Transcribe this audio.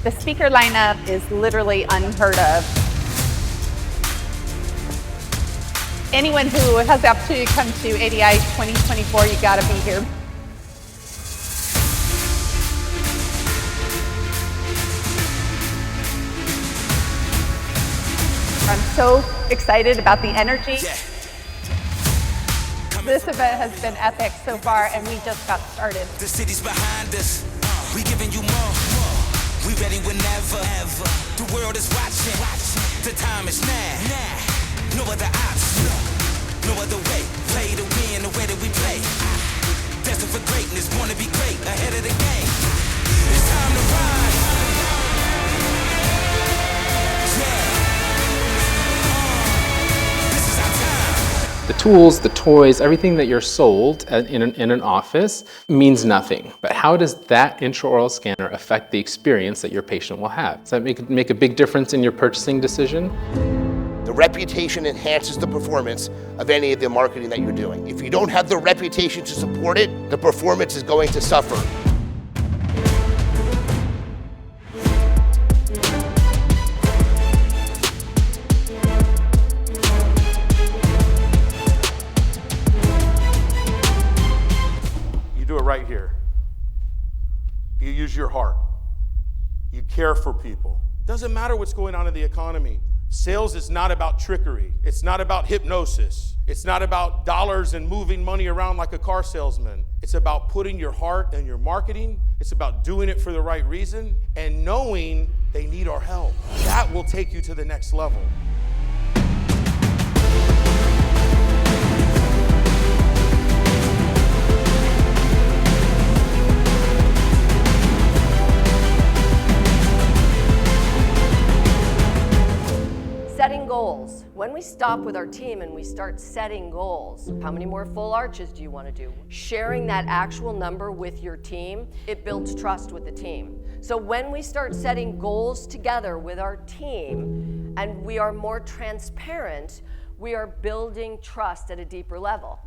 The speaker lineup is literally unheard of. Anyone who has the opportunity to come to ADI 2024, you gotta be here. I'm so excited about the energy. This event has been epic so far, and we just got started. The city's behind us. We giving you more. We ready whenever. The world is watching. The time is now. No other option. No other way. Play to win the way that we play. Destined for greatness. Wanna be great. Ahead of the game. It's time to ride. The tools, the toys, everything that you're sold in an office means nothing. But how does that intraoral scanner affect the experience that your patient will have? Does that make a big difference in your purchasing decision? The reputation enhances the performance of any of the marketing that you're doing. If you don't have the reputation to support it, the performance is going to suffer. Do it right here. You use your heart. You care for people. Doesn't matter what's going on in the economy. Sales is not about trickery. It's not about hypnosis. It's not about dollars and moving money around like a car salesman. It's about putting your heart in your marketing. It's about doing it for the right reason and knowing they need our help. That will take you to the next level. Setting goals. When we stop with our team and we start setting goals, how many more full arches do you want to do? Sharing that actual number with your team, it builds trust with the team. So when we start setting goals together with our team and we are more transparent, we are building trust at a deeper level.